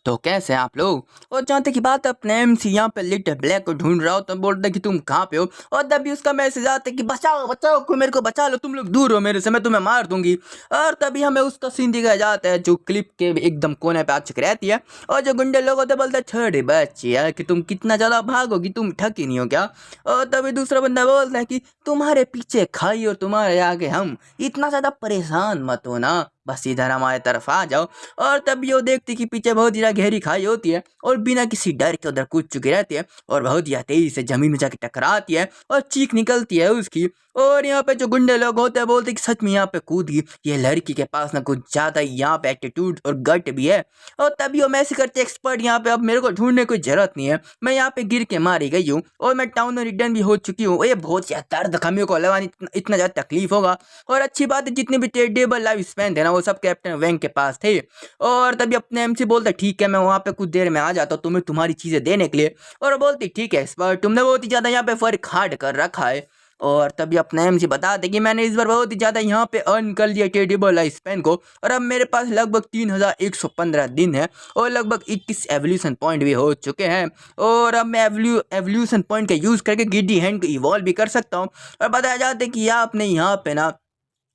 तो कैसे हैं आप लोग। और जहाँ तक की बात है अपने एमसी यहाँ पे लिटिल ब्लैक को ढूंढ रहा हो तो बोलता है कि तुम कहाँ पे हो, और तभी उसका मैसेज आता है कि बचाओ बचाओ, कोई मेरे को बचा लो, तुम लोग दूर हो मेरे से, मैं तुम्हें मार दूंगी। और तभी हमें उसका सीन दिखाया जाता है जो क्लिप के एकदम कोने पे आ चुकी रहती है। और जो गुंडे लोग होते बोलते हैं छोड़े बच्चे यार कि तुम कितना ज़्यादा भागोगी, तुम ठग ही नहीं हो क्या। और तभी दूसरा बंदा बोलता है कि तुम्हारे पीछे खाई और तुम्हारे आगे हम, इतना ज़्यादा परेशान मत हो ना, बस इधर हमारे तरफ आ जाओ। और तब ये देखती कि पीछे बहुत ज़्यादा गहरी खाई होती है और बिना किसी डर के उधर कूद चुकी रहती है और बहुत ज़्यादा तेजी से जमीन में जाके टकराती है और चीख निकलती है उसकी। और यहाँ पे जो गुंडे लोग होते हैं बोलते हैं कि सच में यहाँ पे कूद गई, ये लड़की के पास ना कुछ ज़्यादा ही यहाँ पे एटीट्यूड और गट भी है। और तभी वो मैसेज करते एक्सपर्ट यहाँ पे, अब मेरे को ढूंढने की जरूरत नहीं है, मैं यहाँ पे गिर के मारी गई हूँ और मैं टाउन में रिटर्न भी हो चुकी हूँ। ये बहुत ज़्यादा दर्द खमियों को लगा, इतना ज़्यादा तकलीफ होगा। और अच्छी बात है जितने भी टेडेबल लाइफ स्पैन थे ना वो सब कैप्टन वैंग के पास थे। और तभी अपने एमसी बोलता ठीक है मैं वहाँ पे कुछ देर में आ जाता हूँ तुम्हें तुम्हारी चीज़ें देने के लिए। और वो बोलती ठीक है इस बार तुमने बहुत ही ज़्यादा यहाँ पे फर्क हार्ड कर रखा है। और तभी अपना एमसी बता दे कि मैंने इस बार बहुत ही ज़्यादा यहाँ पे अर्न कर लिया टेडेबल लाइफ स्पैन को, और अब मेरे पास लगभग 3115 दिन है और लगभग 21 एवोल्यूशन पॉइंट भी हो चुके हैं। और अब मैं एवोल्यूशन पॉइंट का यूज़ करके गिड्डी हैंड को इवॉल्व भी कर सकता हूँ। और बताया जाता है कि आपने यहाँ पे ना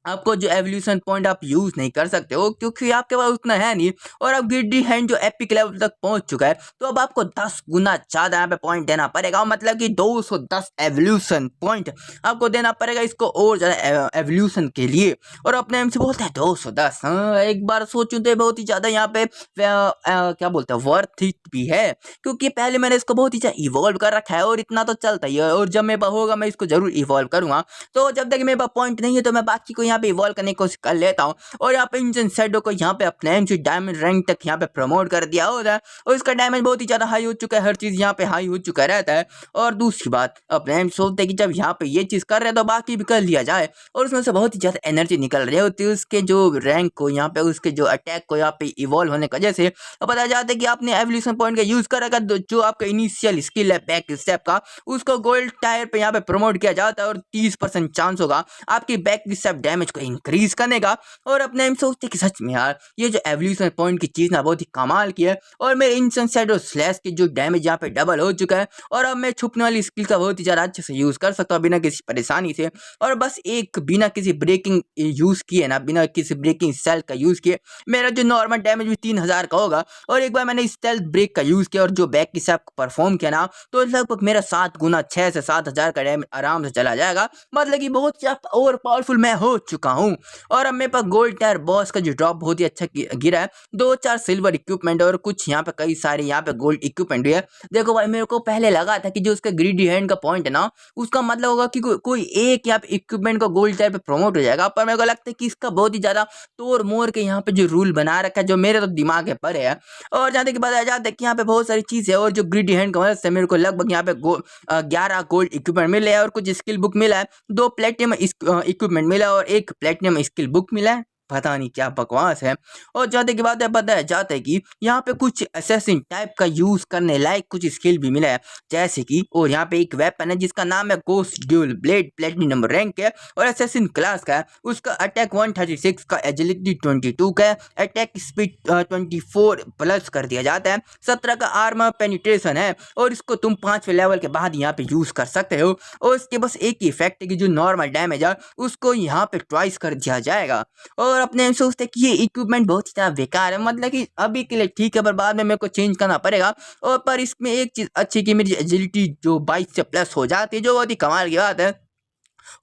आपको जो एवोल्यूशन पॉइंट आप यूज़ नहीं कर सकते हो क्योंकि आपके पास उतना है नहीं। और अब गिड्डी हैंड जो एपिक लेवल तक पहुंच चुका है तो अब आपको 10 गुना ज़्यादा यहाँ पे पॉइंट देना पड़ेगा, मतलब कि 210 एवोल्यूशन पॉइंट आपको देना पड़ेगा इसको और ज़्यादा एवोल्यूशन के लिए। और अपने एम से बोलते हैं 210, हाँ एक बार सोचूं तो बहुत ही ज़्यादा यहाँ पे क्या बोलते हैं वर्थ इट भी है, क्योंकि पहले मैंने इसको बहुत ही ज़्यादा इवॉल्व कर रखा है और इतना तो चलता ही है, और जब मेरे पास होगा मैं इसको ज़रूर इवॉल्व करूँगा। तो जब तक मेरे पास पॉइंट नहीं है तो मैं बाकी को यहाँ पे इवॉल्व करने की कोशिश कर लेता हूँ। और यहाँ पे इंजन शैडो को यहाँ पे अपने एम डायमंड रैंक तक यहाँ पे प्रमोट कर दिया होता है और इसका डैमेज बहुत ही ज़्यादा हाई हो चुका है, हर चीज़ यहाँ पे हाई हो चुका रहता है। और दूसरी बात अपने एम सोचते हैं कि जब यहाँ पे ये चीज़ कर रहे हैं तो बाकी भी कर लिया जाए, और उसमें से बहुत ही ज़्यादा एनर्जी निकल रही होती है उसके जो रैंक को यहाँ पे उसके जो अटैक को यहाँ पे इवॉल्व होने की वजह से। और बताया जाता है कि आपने एवोल्यूशन पॉइंट का यूज़ करेगा जो आपका इनिशियल स्किल है बैक स्टेप का, उसको गोल्ड टायर पे यहाँ पे प्रमोट किया जाता है और 30% चांस होगा आपकी बैक स्टेप डैमेज को इंक्रीज करने का। और अपने हम सोचते कि सच में यार ये जो एवोल्यूशन पॉइंट की चीज़ ना बहुत ही कमाल की है, और मेरे इंसेंट शैडो स्लैश की जो डैमेज यहाँ पे डबल हो चुका है और अब मैं छुपने वाली स्किल का बहुत ही ज़्यादा अच्छे से यूज़ कर सकता हूँ बिना किसी परेशानी से। और बस एक बिना किसी ब्रेकिंग यूज़ किए ना, बिना किसी ब्रेकिंग सेल का यूज़ किए मेरा जो नॉर्मल डैमेज भी 3000 का होगा। और एक बार मैंने स्टेल्थ ब्रेक का यूज़ किया और जो बैक की स्टेप परफॉर्म किया ना तो लगभग मेरा 7 गुना 6 से 7000 का डैमेज आराम से चला जाएगा, मतलब कि बहुत ज़्यादा ओवर पावरफुल मैं हो चुका हूँ। और अब मेरे पास गोल्ड टायर बॉस का जो ड्रॉप बहुत ही अच्छा गिरा है, 2-4 सिल्वर इक्विपमेंट और कुछ यहाँ पे कई सारे यहाँ पे गोल्ड इक्विपमेंट भी है। देखो भाई मेरे को पहले लगा था कि जो उसका ग्रीडी हैंड का पॉइंट है ना उसका मतलब होगा कि कोई एक यहाँ पे इक्विपमेंट का गोल्ड टायर पे प्रमोट हो जाएगा, पर मेरे को लगता है कि इसका बहुत ही ज़्यादा तोड़ मोड़ के यहाँ पे जो रूल बना रखा है जो मेरे तो दिमाग के परे है। और जहाँ तक बताया जाता है कि यहाँ पे बहुत सारी चीज़ है और जो ग्रीडी हैंड की मदद से मेरे को लगभग यहाँ पे 11 गोल्ड इक्विपमेंट मिले हैं और कुछ स्किल बुक मिला है, 2 प्लेटिनम इक्विपमेंट मिला और 1 प्लेटिनम स्किल बुक मिला है, पता नहीं क्या बकवास है। और जाते की बात है बताया जाता है कि यहाँ पे कुछ असैसिन टाइप का यूज करने लायक कुछ स्किल भी मिला है, जैसे कि और यहाँ पे एक वेपन है जिसका नाम है ghost dual blade, platinum rank है और असैसिन क्लास का है। उसका अटैक 136 का, एजिलिटी 22 का, अटैक स्पीड 24 प्लस कर दिया जाता है, 17 का आर्मर पेनिट्रेशन है और इसको तुम 5वें लेवल के बाद यहाँ पे यूज कर सकते हो। और इसके बस एक ही इफेक्ट है कि जो नॉर्मल डैमेज है उसको यहाँ पे ट्वाइस कर दिया जाएगा। और अपने सोचते हैं कि ये इक्विपमेंट बहुत ही ज़्यादा बेकार है, मतलब कि अभी के लिए ठीक है पर बाद में मेरे को चेंज करना पड़ेगा। और पर इसमें एक चीज़ अच्छी कि मेरी एजिलिटी जो 22 से प्लस हो जाती है जो बहुत ही कमाल की बात है,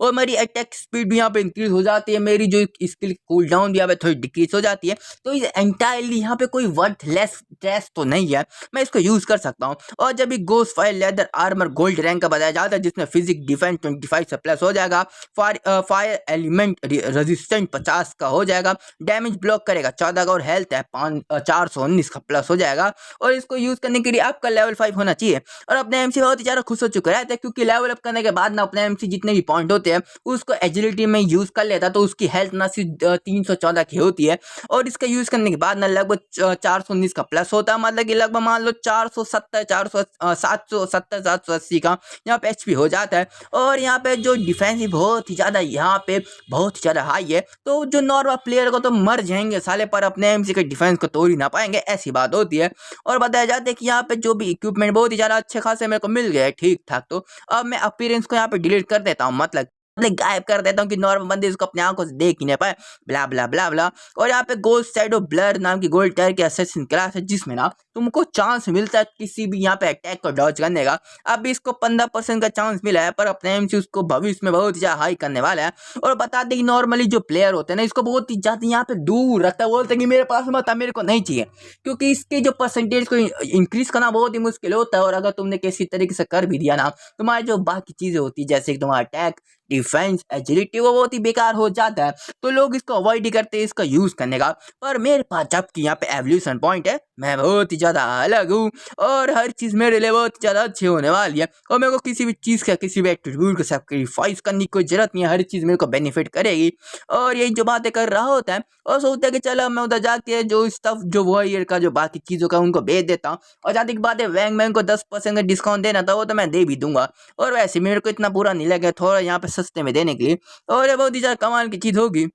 और मेरी अटैक स्पीड भी यहाँ पे इंक्रीज हो जाती है, मेरी जो स्किल कूल डाउन भी यहाँ पे थोड़ी डिक्रीज हो जाती है। तो ये एंटायरली यहाँ पे कोई वर्थलेस ड्रेस तो नहीं है, मैं इसको यूज़ कर सकता हूँ। और जब भी ghost fire leather armour gold rank का बताया जाता है जिसमें फिजिक डिफेंस 25 से प्लस हो जाएगा, फायर एलिमेंट रेजिस्टेंट 50 का हो जाएगा, डैमेज ब्लॉक करेगा 14 का और हेल्थ है 419 का प्लस हो जाएगा। और इसको यूज़ करने के लिए आपका लेवल 5 होना चाहिए। और अपने एमसी बहुत ही ज़्यादा खुश हो चुका है क्योंकि लेवल अप करने के बाद ना अपने एमसी जितने भी पॉइंट होते हैं उसको एजिलिटी में यूज़ कर लेता है, तो उसकी हेल्थ ना सिर्फ 314 की होती है, और इसका यूज़ करने के बाद ना लगभग 419 का प्लस होता है, मतलब कि लगभग मान लो 470 770 780 का यहाँ पे एचपी हो जाता है। और यहाँ पे जो डिफेंसिव बहुत ही ज़्यादा यहाँ पे बहुत ही ज़्यादा हाई है, तो जो नॉर्मल प्लेयर को तो मर जाएंगे साले, पर अपने एमसी के डिफेंस को तोड़ ही ना पाएंगे, ऐसी बात होती है। और बताया जाता है कि यहाँ पे जो भी इक्विपमेंट बहुत ही ज़्यादा अच्छे खासे मेरे को मिल गए ठीक ठाक, तो अब मैं अपीयरेंस को यहाँ पे डिलीट कर देता हूँ, मतलब गायब कर देता हूँ कि नॉर्मल बंदे इसको अपने आंखों से देख ही नहीं पाए, ब्ला ब्ला ब्ला ब्ला। और यहाँ पे गोल्ड शैडो ब्लर नाम की गोल्ड टायर की असैसिन क्लास है, जिसमें ना तुमको चांस मिलता है किसी भी यहाँ पे अटैक को डॉज करने का। अब इसको 15% का चांस मिला है, पर अपने एमसी उसको भविष्य में बहुत ज्यादा हाई करने वाला है। और बता दें कि नॉर्मली जो प्लेयर होते हैं ना, इसको बहुत ही ज्यादा यहाँ पे दूर रखता है, बोलते हैं कि मेरे पास मत आ, मेरे को नहीं चाहिए, क्योंकि इसके जो परसेंटेज को इंक्रीज करना बहुत ही मुश्किल होता है। और अगर तुमने किसी तरीके से कर भी दिया ना, तुम्हारी जो बाकी चीजें होती है जैसे कि तुम्हारा अटैक, डिफेंस, एजिलिटी, वो बहुत ही बेकार हो जाता है, तो लोग इसको अवॉइड ही करते हैं इसका यूज करने का। पर मेरे पास जबकि यहाँ पे एवोल्यूशन पॉइंट है, मैं बहुत ही ज्यादा अलग हूँ, और हर चीज मेरे लिए बहुत ज्यादा अच्छी होने वाली है, और मेरे को किसी भी चीज का किसी भी एट्रीब्यूट को सैक्रिफाइस करने की कोई जरूरत नहीं है, हर चीज मेरे को बेनिफिट करेगी। और यही जो बातें कर रहा होता है, और सोचता है कि चलो मैं उधर जाके जो स्टफ जो वॉरियर का जो बाकी चीजों का उनको भेज देता हूँ, और जहाँ तक बात है वैंग मैन को 10% का डिस्काउंट देना था, वो तो मैं दे भी दूंगा, और वैसे मेरे को इतना बुरा नहीं लगा थोड़ा यहाँ पे सस्ते में देने के लिए, और ये बहुत ही ज्यादा कमाल की चीज होगी,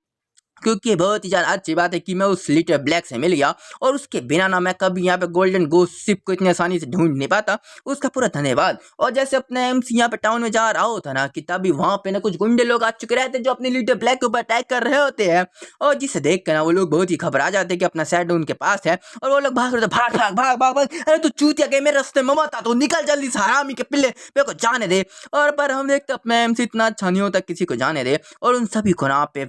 क्योंकि बहुत ही ज़्यादा अच्छी बात है कि मैं उस लिटर ब्लैक से मिल गया, और उसके बिना ना मैं कभी यहाँ पे गोल्डन गोस्ट शिप को इतनी आसानी से ढूंढ नहीं पाता, उसका पूरा धन्यवाद। और जैसे अपने एमसी यहाँ पे टाउन में जा रहा होता ना, कि तभी वहाँ पे ना कुछ गुंडे लोग आ चुके रहते जो अपने लिटर ब्लैक के ऊपर अटैक कर रहे होते हैं, और जिसे देख कर ना वो लोग बहुत ही घबरा जाते कि अपना शैडो उनके पास है, और वो लोग भाग रहे थे, भाग भाग भाग भाग भाग, अरे तू चूतिया के मेरे रास्ते में मत आ, तो निकल जल्दी से हरामी के पिल्ले, मेरे को जाने दे। और पर हम देखते अपना एमसी इतना अच्छा नहीं होता किसी को जाने दे, और उन सभी को ना पे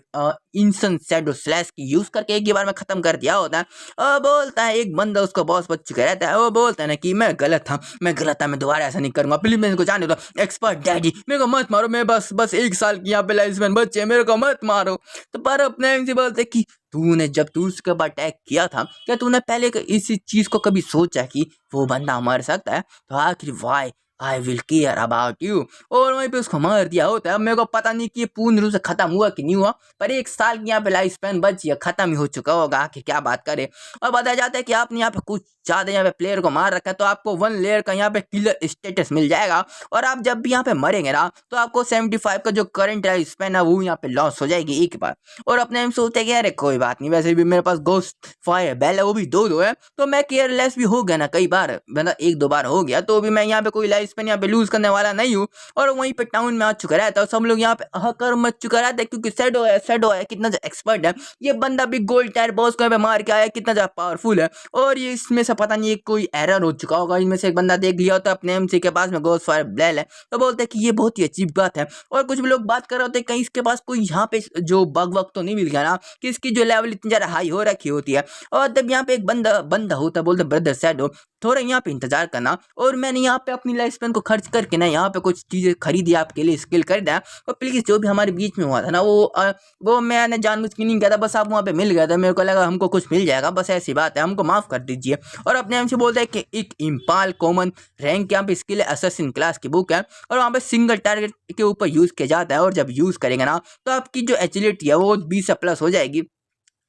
इंसन शैडो स्लैश की यूज करके एक ही बार में खत्म कर दिया होता है। और बोलता है एक बंदा उसको बॉस बच चुका रहता है, वो बोलता है ना कि मैं गलत था, मैं दोबारा ऐसा नहीं करूंगा, प्लीज मेरे को जाने दो एक्सपर्ट डैडी, मेरे को मत मारो, मैं बस 1 साल की यहाँ पे लाइफ स्पैन बच्चे, मेरे को मत मारो। तो पर अपने एमसी बोलते कि तूने जब तू उसके ऊपर अटैक किया था, क्या तूने पहले इसी चीज को कभी सोचा कि वो बंदा मर सकता है, तो आखिर why I will care about you, और वहीं पे उसको मार दिया होता है। अब मेरे को पता नहीं कि ये पूर्ण रूप से खत्म हुआ कि नहीं हुआ, पर 1 साल की यहाँ पे लाइफ स्पैन बची है, खत्म ही हो चुका होगा, आखिर क्या बात करे। और बताया जाता है कि आपने यहाँ पे कुछ ज्यादा यहाँ पे प्लेयर को मार रखा है, तो आपको 1 लेयर का यहाँ पे किलर स्टेटस मिल जाएगा, और आप जब भी यहाँ पे मरेंगे ना, तो आपको 75 का जो करंट लाइफ स्पैन है वो यहाँ पे लॉस हो जाएगी एक बार। और अपने हम सोचते हैं कि अरे कोई बात नहीं, वैसे भी मेरे पास गोस्ट फायर बेल है, वो भी 2 है, तो मैं केयरलेस भी हो गया ना कई बार, मतलब 1-2 बार हो गया, तो भी मैं यहाँ पे कोई लाइफ स्पैन यहाँ पे लूज करने वाला नहीं हूँ। और वहीं पे टाउन में आ चुका रहता है, सब लोग यहाँ पे हकर मच चुका रहता है, क्योंकि शैडो है कितना ज्यादा एक्सपर्ट है, ये बंदा भी गोल्ड टायर बॉस को यहाँ पे मार के आया, कितना ज्यादा पावरफुल है। और ये इसमें से पता नहीं कोई एरर हो चुका होगा, इनमें से एक बंदा देख लिया होता है अपने एमसी के पास में गोस्ट फायर ब्लेल है, तो बोलते हैं कि ये बहुत ही अजीब बात है। और कुछ भी लोग बात कर रहे होते हैं कहीं इसके पास कोई यहाँ पे जो बग वग तो नहीं मिल गया ना, कि इसकी जो लेवल इतनी ज्यादा हाई हो रखी होती है। और तब यहाँ पे एक बंदा होता है, बोलते ब्रदर शैडो थोड़ा यहाँ पे इंतजार करना, और मैंने यहाँ पे अपनी लाइफ स्पैन को खर्च करके ना यहाँ पे कुछ चीजें खरीदी आपके लिए, स्किल खरीदा, और प्लीज जो भी हमारे बीच में हुआ था ना वो मैंने जानबूझ के नहीं किया था, बस आप वहाँ पे मिल गया था, मेरे को लगा हमको कुछ मिल जाएगा, बस ऐसी बात है, हमको माफ कर दीजिए। और अपने हमसे बोलता है कि एक इम्पाल कॉमन रैंक यहाँ पे स्किल है, असैसिन क्लास की बुक है, और वहाँ पे सिंगल टारगेट के ऊपर यूज किया जाता है, और जब यूज करेंगे ना, तो आपकी जो एजिलिटी है वो 20 से प्लस हो जाएगी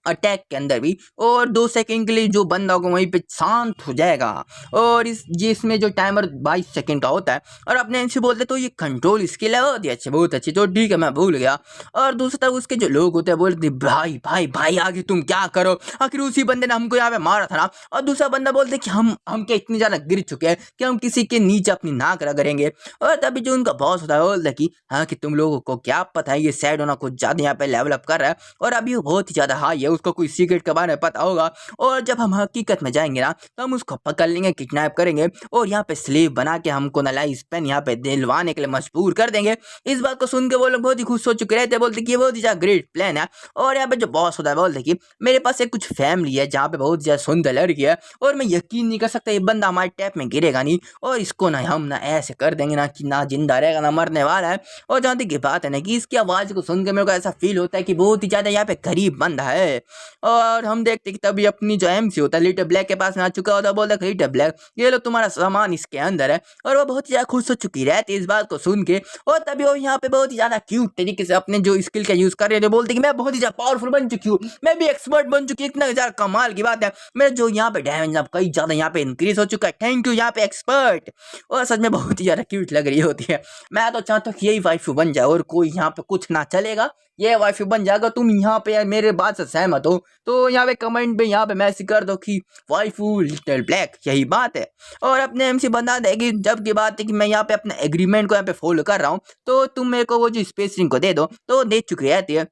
अटैक के अंदर भी, और 2 सेकंड के लिए जो बंदा होगा वहीं पे शांत हो जाएगा। और इसमें जो टाइमर 22 सेकंड का होता है। और अपने इनसे बोलते तो ये कंट्रोल स्किल है बहुत अच्छी, तो ठीक है मैं भूल गया। और दूसरी तरफ उसके जो लोग होते हैं बोलते भाई भाई भाई आगे तुम क्या करो, आखिर उसी बंदे ने हमको यहाँ पे मारा था ना। और दूसरा बंदा बोलते कि हम क्या इतनी ज्यादा गिर चुके हैं कि हम किसी के नीचे अपनी नाक रगड़ेंगे। और तभी जो उनका बॉस होता है बोलता कि हाँ कि तुम लोगों को क्या पता है, ये सैड होना कुछ ज्यादा यहाँ पे लेवल अप कर रहा है, और अभी वो बहुत ही ज्यादा हाई है, उसको कोई सीक्रेट के बारे में पता होगा, और जब हम हकीकत में जाएंगे ना, तो हम उसको पकड़ लेंगे, किडनैप करेंगे, और यहाँ पे स्लेव बना के हमको ना लाइफ स्पैन यहाँ पे दिलवाने के लिए मजबूर कर देंगे। इस बात को सुन के वो लोग बहुत ही खुश हो चुके रहते, बोलते कि ये बहुत ही ज्यादा ग्रेट प्लान है। और यहाँ पे जो बॉस होता है बोलते कि मेरे पास एक कुछ फैमिली है जहाँ पे बहुत ज्यादा सुंदर लड़की है, और मैं यकीन नहीं कर सकता ये बंदा हमारे टैप में गिरेगा नहीं, और इसको ना हम ना ऐसे कर देंगे ना कि ना जिंदा रहेगा ना मरने वाला है। और जहाँ तक की बात है ना कि इसकी आवाज को सुन के मेरे को ऐसा फील होता है कि बहुत ही ज्यादा यहाँ पे गरीब बंदा है, और हम देखते कि तभी अपनी जो एमसी होता है लिटिल ब्लैक के पास में आ चुका होता है, बोलता है लिटिल ब्लैक ये लो तुम्हारा सामान इसके अंदर है। और वो बहुत ही ज्यादा खुश हो चुकी रहती है इस बात को सुन के। और तभी वो यहाँ पे बहुत ही ज्यादा क्यूट तरीके से अपने जो स्किल का यूज कर रहे थे, बोलते कि मैं बहुत ही ज्यादा पावरफुल बन चुकी हूँ, मैं भी एक्सपर्ट बन चुकी हूँ, इतना ज्यादा कमाल की बात है, मेरा जो यहाँ पे डैमेज अब कई ज्यादा यहाँ पे इंक्रीज हो चुका है, थैंक यू यहाँ पे एक्सपर्ट। और सच में बहुत ही ज्यादा क्यूट लग रही होती है। मैं तो चाहता हूँ कि यही वाइफ बन जाए और कोई यहाँ पे कुछ ना चलेगा, ये वाइफ बन जाएगा। तुम यहाँ पे यार मेरे बात से सहमत हो तो यहाँ पे कमेंट पे यहाँ पे मैसेज कर दो कि वाइफू लिटिल ब्लैक, यही बात है। और अपने एमसी बता देगी जब की बात है कि मैं यहाँ पे अपने एग्रीमेंट को यहाँ पे फॉलो कर रहा हूँ, तो तुम मेरे को वो जो स्पेस रिंग को दे दो, तो दे चुकी रहती है।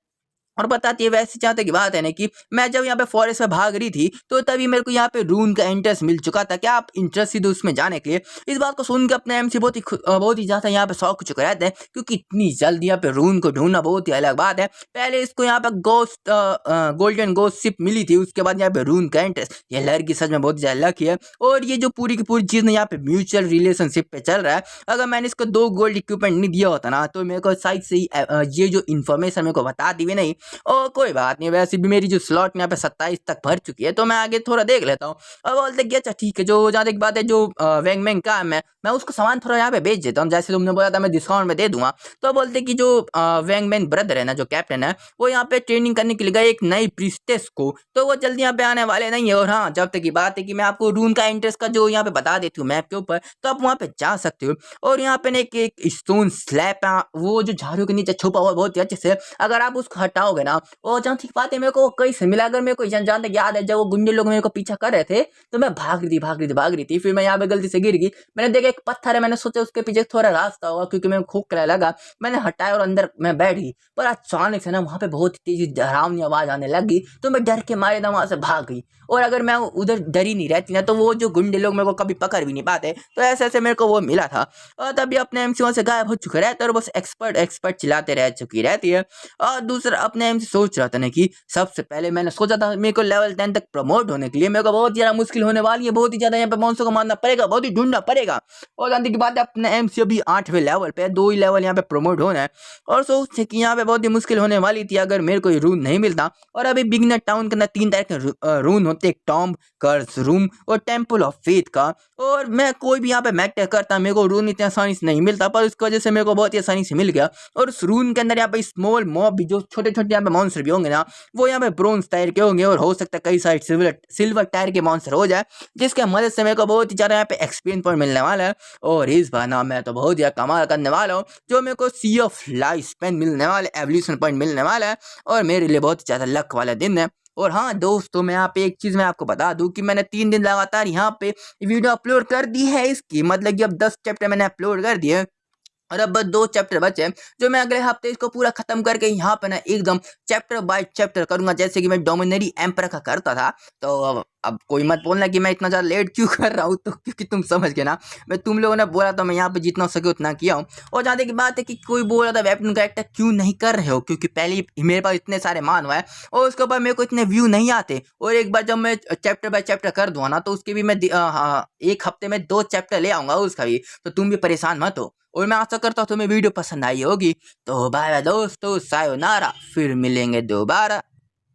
और बताती है वैसे चाहते की बात है ना कि मैं जब यहाँ पे फॉरेस्ट में भाग रही थी तो तभी मेरे को यहाँ पे रून का इंटरेस्ट मिल चुका था, क्या आप इंटरेस्टेड हो उसमें जाने के लिए। इस बात को सुन के अपने एमसी बहुत ही ज्यादा यहाँ पे शौक हो चुके रहते हैं, क्योंकि इतनी जल्दी यहाँ पे रून को ढूंढना बहुत ही अलग बात है। पहले इसको यहाँ पे गोस्ट गोल्डन गोस्ट शिप मिली थी, उसके बाद यहाँ पे रून का इंटरेस्ट, ये लड़की सच में बहुत ही ज्यादा लकी है। और ये जो पूरी की पूरी चीज यहाँ पे म्यूचुअल रिलेशनशिप पे चल रहा है। अगर मैंने इसको 2 गोल्ड इक्विपमेंट नहीं दिया होता ना तो मेरे को साइड से ही ये जो इन्फॉर्मेशन मेरे को बता दी भी नहीं। और कोई बात नहीं, वैसे भी मेरी जो स्लॉट यहाँ पे 27 तक भर चुकी है, तो मैं आगे थोड़ा देख लेता हूँ। अब बोलते कि अच्छा ठीक है, जो जहाँ तक बात है जो वैंग मैंग का मैं उसको सामान थोड़ा यहाँ पे बेच देता हूँ, जैसे तुमने बोला था मैं डिस्काउंट में दे दूंगा। तो बोलते कि जो वैंग मैन ब्रदर है ना, जो कैप्टन है, वो यहाँ पे ट्रेनिंग करने के लिए गए एक नई प्रिस्टेस को, तो वो जल्दी यहाँ पे आने वाले नहीं है। और हाँ, जब तक की बात है कि मैं आपको रून का इंटरेस्ट का जो यहाँ पे बता देती हूँ मैप के ऊपर, तो आप वहाँ पे जा सकते हो। और यहाँ पे ना एक स्टोन स्लैब है, वो जो झाड़ू के नीचे छुपा हुआ बहुत ही अच्छे से, अगर आप उसको हटाओगे ना, और जहाँ ठीक बात है मेरे को कहीं से मिला। अगर मेरे को जहाँ तक याद है, जब वो गुंडे लोग मेरे को पीछा कर रहे थे तो मैं भाग रही थी, फिर मैं यहाँ पे गलती से गिर गई। मैंने देखा एक पत्थर है, मैंने सोचा उसके पीछे थोड़ा रास्ता होगा, क्योंकि मैं खोखला लगा, मैंने हटाया और अंदर मैं बैठ गई। पर अचानक से ना वहाँ पे बहुत तेजी डरावनी आवाज आने लगी, तो मैं डर के मारे ना वहां से भाग गई। और अगर मैं उधर डरी नहीं रहती ना, तो वो जो गुंडे लोग मेरे को कभी पकड़ भी नहीं पाते। तो ऐसे ऐसे मेरे को वो मिला था। और तभी अपने एमसी वहां से गायब हो चुके रहते और बस एक्सपर्ट चिल्लाते रह चुकी रहती है। और दूसरा अपने एमसी सोच रहा था ना कि सबसे पहले मैंने सोचा था मेरे को लेवल 10 तक प्रमोट होने के लिए मेरे को बहुत ज्यादा मुश्किल होने वाली है, बहुत ही ज्यादा यहाँ पे मॉन्स्टर को मारना पड़ेगा, बहुत ही ढूंढना पड़ेगा। और जानने की बात है अपने एमसी अभी 8वें लेवल पे, 2 ही लेवल यहाँ पे प्रमोट होना है। और सोचते कि यहाँ पे बहुत ही मुश्किल होने वाली थी अगर मेरे को रून नहीं मिलता। और अभी बिगनर टाउन के अंदर 3 तरह के रून होते, एक टॉम्ब, कर्स रूम और टेम्पल ऑफ फेथ का। और मैं कोई भी यहाँ पे मैटर करता, मेरे को रून इतनी आसानी से नहीं मिलता, पर उसकी वजह से मेरे को बहुत ही आसानी से मिल गया। और उस रून के अंदर यहाँ पे स्मॉल मॉब भी, जो छोटे छोटे यहाँ पे मॉन्स्टर भी होंगे ना, वो यहाँ पे ब्रोंज टायर के होंगे। और हो सकता है कई सारे सिल्वर टायर के मॉन्स्टर हो जाए, जिसके मदद से मेरे को बहुत ही ज्यादा यहाँ पे एक्सपीरियंस पॉइंट मिलने वाला है। और इस बार ना मैं तो बहुत ज्यादा कमाल करने वाला हूँ, जो मेरे को सी ऑफ लाइफ स्पेन मिलने वाला है, एवोल्यूशन पॉइंट मिलने वाला है, और मेरे लिए बहुत ज्यादा लक वाला दिन है। और हाँ दोस्तों, मैं यहाँ पे एक चीज मैं आपको बता दूं कि मैंने 3 दिन लगातार यहाँ पे वीडियो अपलोड कर दी है इसकी, मतलब कि अब 10 चैप्टर मैंने अपलोड कर दिए और अब बस 2 चैप्टर बचे हैं, जो मैं अगले हफ्ते इसको पूरा खत्म करके यहाँ पे ना एकदम चैप्टर बाय चैप्टर करूंगा, जैसे कि मैं डोमिनरी एम्पर का करता था। तो अब कोई मत बोलना कि मैं इतना ज़्यादा लेट क्यों कर रहा हूँ, तो क्योंकि तुम समझ गए ना, मैं तुम लोगों ने बोला तो मैं यहाँ पे जितना हो सके उतना किया हूँ। और जहाँ तक की बात है कि कोई बोल रहा था वेपन कैरेक्टर क्यों नहीं कर रहे हो, क्योंकि पहले ही मेरे पास इतने सारे मान हुआ है और उसके ऊपर मेरे को इतने व्यू नहीं आते। और एक बार जब मैं चैप्टर बाय चैप्टर कर दूंगा ना, तो उसके भी मैं 1 हफ्ते में 2 चैप्टर ले आऊंगा उसका भी, तो तुम भी परेशान मत हो। और मैं आशा करता हूँ तुम्हें वीडियो पसंद आई होगी। तो बाय बाय दोस्तों, सायोनारा, फिर मिलेंगे दोबारा।